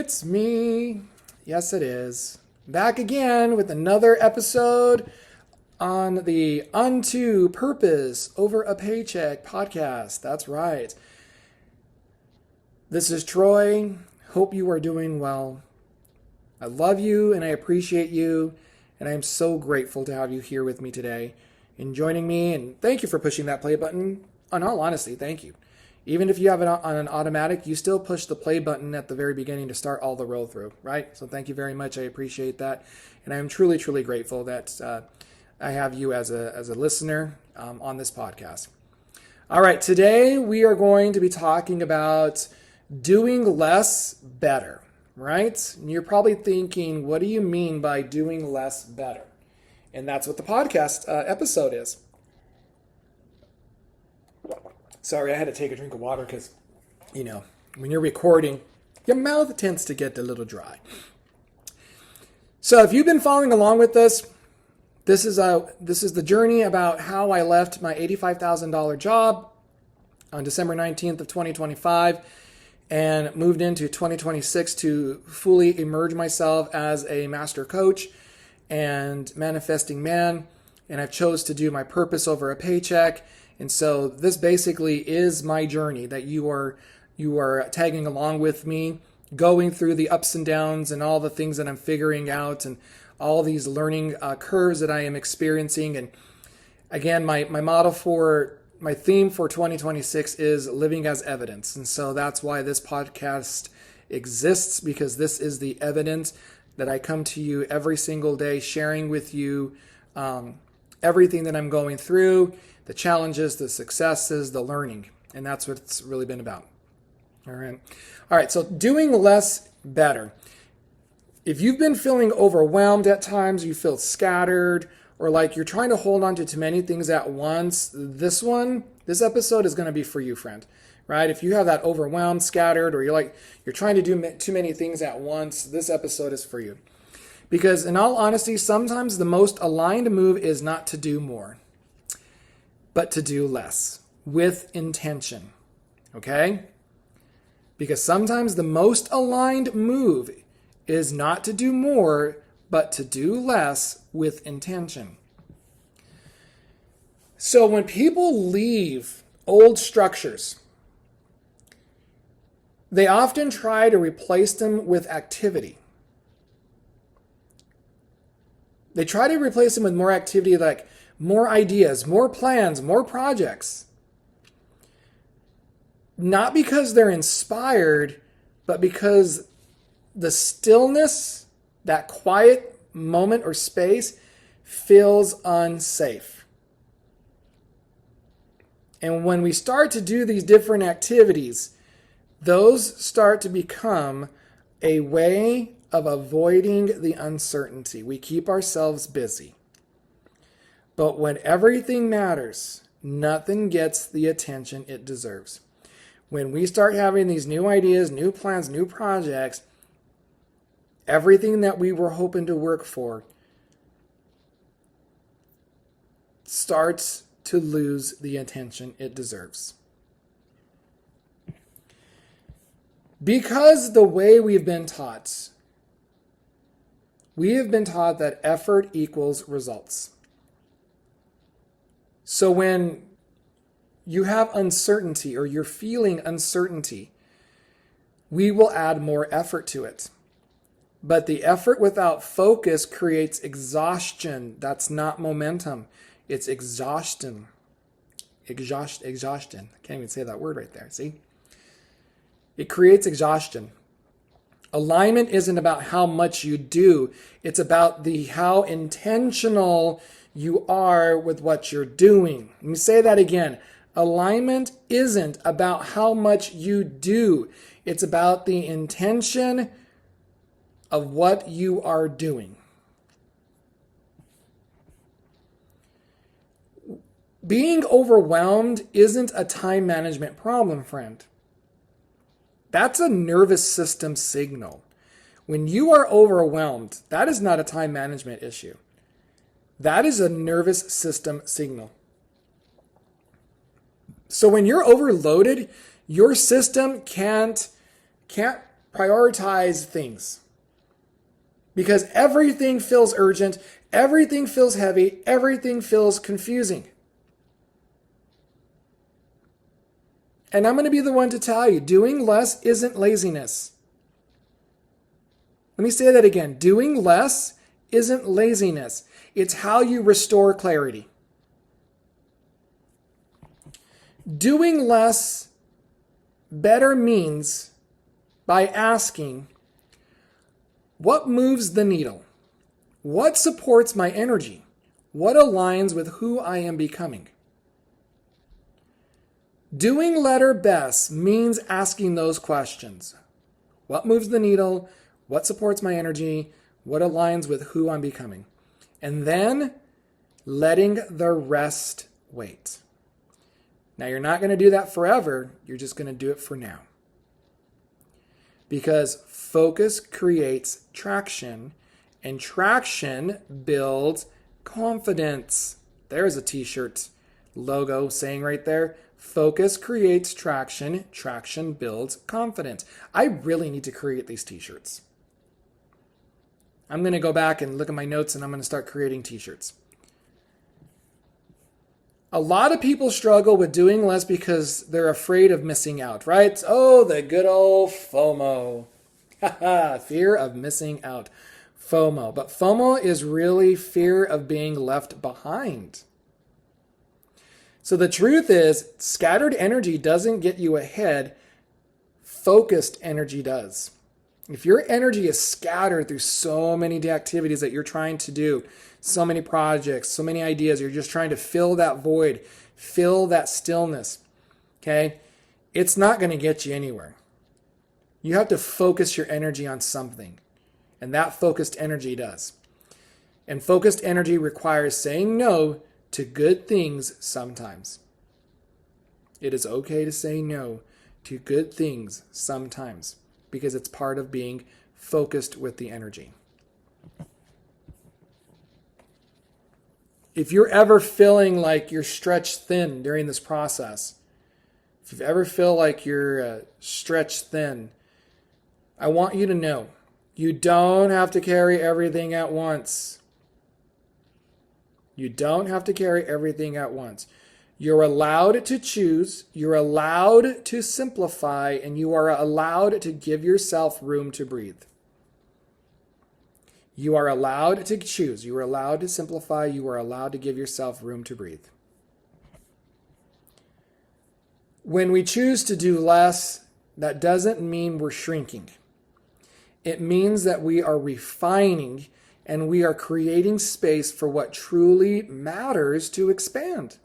It's me. Yes, it is. Back again with another episode on the Unto Purpose Over a Paycheck podcast. That's right. This is Troy. Hope you are doing well. I love you and I appreciate you, and I am so grateful to have you here with me today and joining me. And thank you for pushing that play button. In all honesty, thank you. Even if you have it on an automatic, you still push the play button at the very beginning to start all the roll through, right? So thank you very much. I appreciate that. And I am truly, truly grateful that I have you as a listener on this podcast. All right, today we are going to be talking about doing less better, right? And you're probably thinking, what do you mean by doing less better? And that's what the podcast episode is. Sorry, I had to take a drink of water because, when you're recording, your mouth tends to get a little dry. So if you've been following along with this, this is the journey about how I left my $85,000 job on December 19th of 2025 and moved into 2026 to fully emerge myself as a master coach and manifesting man. And I've chose to do my purpose over a paycheck. And so this basically is my journey that you are tagging along with me, going through the ups and downs and all the things that I'm figuring out and all these learning curves that I am experiencing. And again, my theme for 2026 is living as evidence. And so that's why this podcast exists, because this is the evidence that I come to you every single day, sharing with you everything that I'm going through, the challenges, the successes, the learning. And that's what it's really been about. All right. So doing less better. If you've been feeling overwhelmed at times, you feel scattered, or like you're trying to hold on to too many things at once, this episode is going to be for you, friend. Right? If you have that overwhelmed, scattered, or you're trying to do too many things at once, this episode is for you. Because in all honesty, sometimes the most aligned move is not to do more, but to do less with intention. Okay? Because sometimes the most aligned move is not to do more, but to do less with intention. So when people leave old structures, they often try to replace them with activity. They try to replace them with more activity, like more ideas, more plans, more projects. Not because they're inspired, but because the stillness, that quiet moment or space, feels unsafe. And when we start to do these different activities, those start to become a way of avoiding the uncertainty. We keep ourselves busy. But when everything matters, nothing gets the attention it deserves. When we start having these new ideas, new plans, new projects, everything that we were hoping to work for starts to lose the attention it deserves. Because the way we've been taught, we have been taught that effort equals results. So when you have uncertainty or you're feeling uncertainty, we will add more effort to it. But the effort without focus creates exhaustion. That's not momentum. It's exhaustion. Exhaustion. I can't even say that word right there. See? It creates exhaustion. Alignment isn't about how much you do. It's about how intentional you are with what you're doing. Let me say that again. Alignment isn't about how much you do. It's about the intention of what you are doing. Being overwhelmed isn't a time management problem, friend. That's a nervous system signal. When you are overwhelmed, that is not a time management issue. That is a nervous system signal. So when you're overloaded, your system can't prioritize things. Because everything feels urgent, everything feels heavy, everything feels confusing. And I'm going to be the one to tell you, doing less isn't laziness. Let me say that again. Doing less isn't laziness. It's how you restore clarity. Doing less better means by asking, what moves the needle? What supports my energy? What aligns with who I am becoming? Doing letter best means asking those questions. What moves the needle? What supports my energy? What aligns with who I'm becoming? And then letting the rest wait. Now, you're not going to do that forever. You're just going to do it for now. Because focus creates traction, and traction builds confidence. There's a t-shirt logo saying right there, focus creates traction, traction builds confidence. I really need to create these t-shirts. I'm going to go back and look at my notes and I'm going to start creating t-shirts. A lot of people struggle with doing less because they're afraid of missing out, right? Oh, the good old FOMO. Fear of missing out. FOMO. But FOMO is really fear of being left behind. So the truth is, scattered energy doesn't get you ahead. Focused energy does. If your energy is scattered through so many activities that you're trying to do, so many projects, so many ideas, you're just trying to fill that void, fill that stillness, okay? It's not going to get you anywhere. You have to focus your energy on something, and that focused energy does. And focused energy requires saying no to good things sometimes. It is okay to say no to good things sometimes because it's part of being focused with the energy. If you're ever feeling like you're stretched thin during this process, if you ever feel like you're stretched thin, I want you to know you don't have to carry everything at once. You don't have to carry everything at once. You're allowed to choose, you're allowed to simplify, and you are allowed to give yourself room to breathe. You are allowed to choose. You are allowed to simplify. You are allowed to give yourself room to breathe. When we choose to do less, that doesn't mean we're shrinking. It means that we are refining and we are creating space for what truly matters to expand.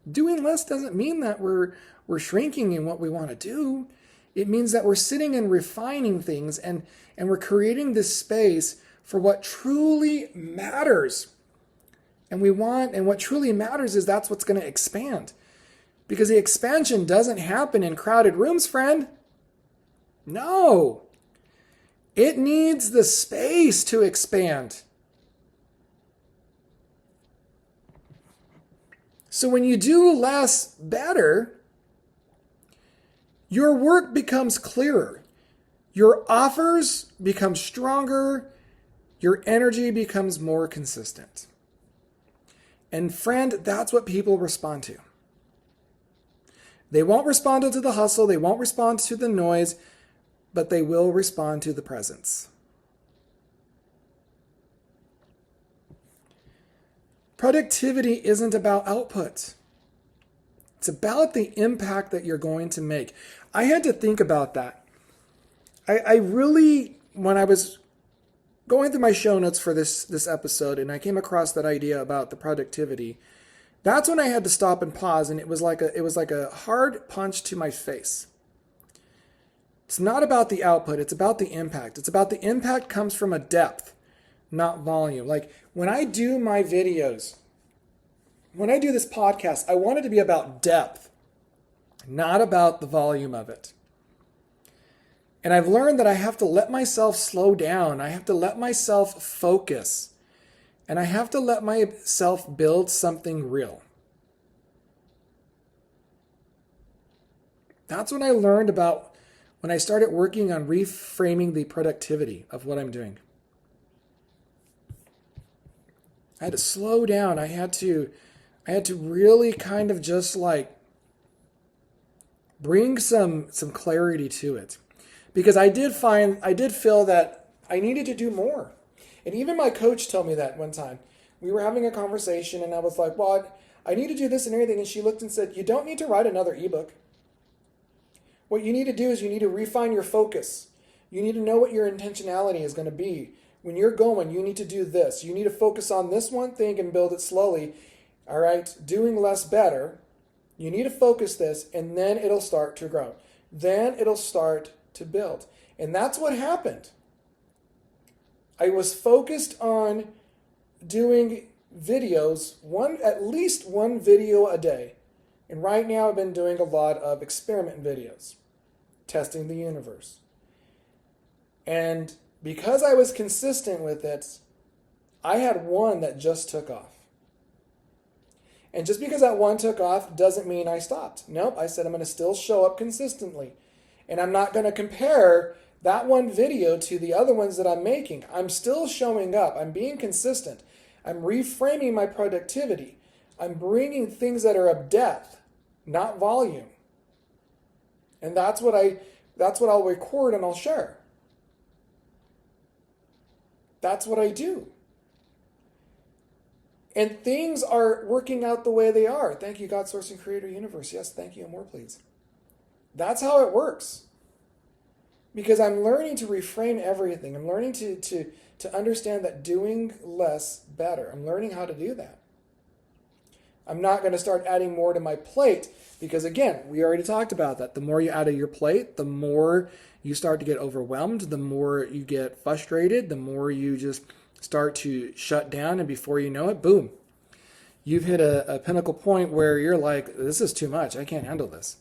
Doing less doesn't mean that we're shrinking in what we want to do. It means that we're sitting and refining things and we're creating this space for what truly matters. And what truly matters is that's what's going to expand. Because the expansion doesn't happen in crowded rooms, friend. No. It needs the space to expand. So when you do less better, your work becomes clearer. Your offers become stronger. Your energy becomes more consistent. And friend, that's what people respond to. They won't respond to the hustle. They won't respond to the noise, but they will respond to the presence. Productivity isn't about output. It's about the impact that you're going to make. I had to think about that. I really, when I was going through my show notes for this episode and I came across that idea about the productivity, that's when I had to stop and pause, and it was like a hard punch to my face. It's not about the output, it's about the impact. It's about the impact comes from a depth, not volume. Like when I do my videos, when I do this podcast, I want it to be about depth, not about the volume of it. And I've learned that I have to let myself slow down. I have to let myself focus. And I have to let myself build something real. That's what I learned about when I started working on reframing the productivity of what I'm doing. I had to slow down. I had to really kind of just like bring some clarity to it. Because I did feel that I needed to do more. And even my coach told me that one time. We were having a conversation and I was like, well, I need to do this and everything. And she looked and said, you don't need to write another ebook. What you need to do is you need to refine your focus. You need to know what your intentionality is going to be. When you're going, you need to do this. You need to focus on this one thing and build it slowly. All right? Doing less better. You need to focus this, and then it'll start to grow. Then it'll start to build. And that's what happened. I was focused on doing videos, at least one video a day. And right now I've been doing a lot of experiment videos, testing the universe. And because I was consistent with it, I had one that just took off. And just because that one took off doesn't mean I stopped. Nope, I said I'm going to still show up consistently. And I'm not going to compare that one video to the other ones that I'm making. I'm still showing up. I'm being consistent. I'm reframing my productivity. I'm bringing things that are of depth, not volume. And that's what I'll record and I'll share. That's what I do. And things are working out the way they are. Thank you, God, Source, and Creator, Universe. Yes, thank you, and more, please. That's how it works. Because I'm learning to reframe everything. I'm learning to understand that doing less better. I'm learning how to do that. I'm not going to start adding more to my plate because, again, we already talked about that. The more you add to your plate, the more you start to get overwhelmed, the more you get frustrated, the more you just start to shut down, and before you know it, boom, you've hit a pinnacle point where you're like, this is too much. I can't handle this.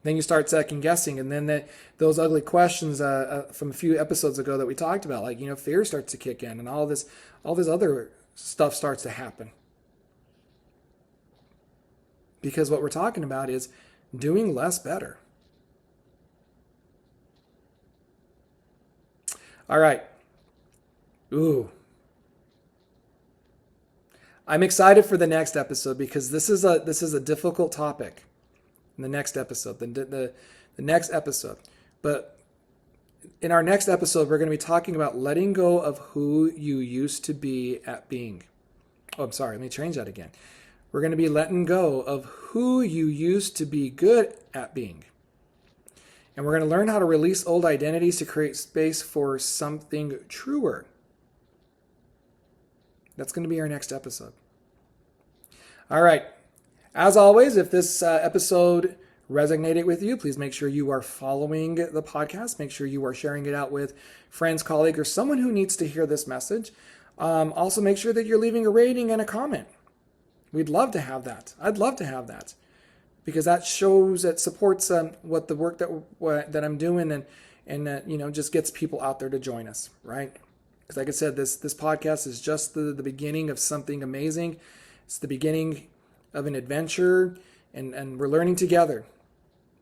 Then you start second guessing, and then those ugly questions from a few episodes ago that we talked about, like, fear starts to kick in, and all this other stuff starts to happen. Because what we're talking about is doing less better. All right. Ooh. I'm excited for the next episode because this is a difficult topic. In the next episode, the next episode. But in our next episode, we're going to be talking about letting go of who you used to be at being. Oh, I'm sorry. Let me change that again. We're going to be letting go of who you used to be good at being. And we're going to learn how to release old identities to create space for something truer. That's going to be our next episode. All right. As always, if this episode resonated with you, please make sure you are following the podcast. Make sure you are sharing it out with friends, colleagues, or someone who needs to hear this message. Also, make sure that you're leaving a rating and a comment. We'd love to have that. I'd love to have that because that supports what the work that I'm doing and just gets people out there to join us, right? Because like I said, this podcast is just the beginning of something amazing. It's the beginning of an adventure, and we're learning together.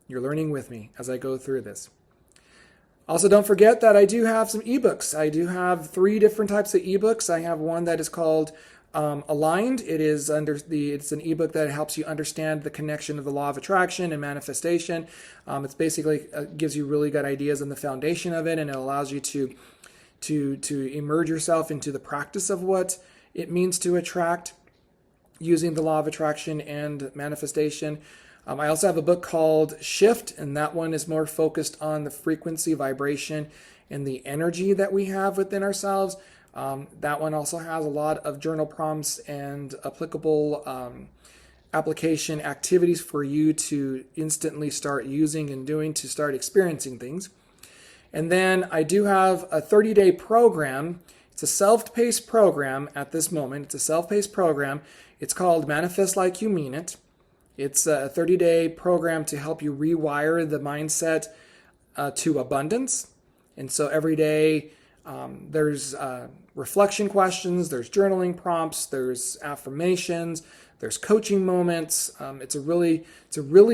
You're learning with me as I go through this. Also, don't forget that I do have some ebooks. I do have 3 different types of ebooks. I have one that is called Aligned. It's an ebook that helps you understand the connection of the law of attraction and manifestation. It's basically gives you really good ideas on the foundation of it, and it allows you to immerse yourself into the practice of what it means to attract using the law of attraction and manifestation. I also have a book called Shift, and that one is more focused on the frequency, vibration, and the energy that we have within ourselves. That one also has a lot of journal prompts and applicable application activities for you to instantly start using and doing to start experiencing things. And then I do have a 30-day program. It's a self-paced program at this moment. It's a self-paced program. It's called Manifest Like You Mean It. It's a 30-day program to help you rewire the mindset to abundance. And so every day there's reflection questions, there's journaling prompts, there's affirmations, There's coaching moments. It's a really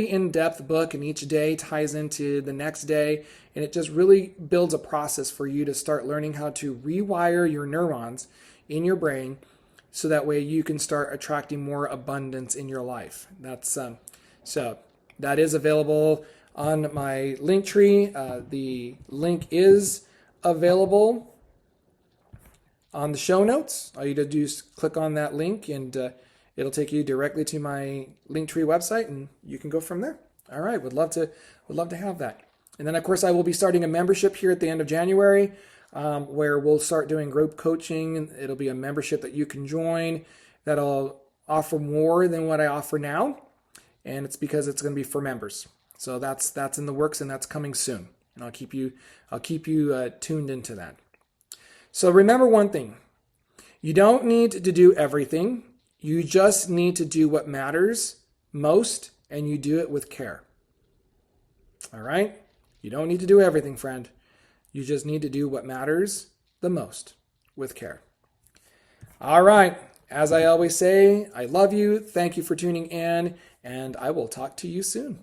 in-depth book, and each day ties into the next day, and it just really builds a process for you to start learning how to rewire your neurons in your brain, so that way you can start attracting more abundance in your life. So that is available on my link tree. The link is available on the show notes. All you have to do is click on that link, and it'll take you directly to my Linktree website, and you can go from there. All right, would love to have that. And then, of course, I will be starting a membership here at the end of January, where we'll start doing group coaching. It'll be a membership that you can join that'll offer more than what I offer now, and it's because it's going to be for members. So that's in the works, and that's coming soon. And I'll keep you tuned into that. So remember one thing: you don't need to do everything. You just need to do what matters most, and you do it with care. All right? You don't need to do everything, friend. You just need to do what matters the most with care. All right. As I always say, I love you. Thank you for tuning in, and I will talk to you soon.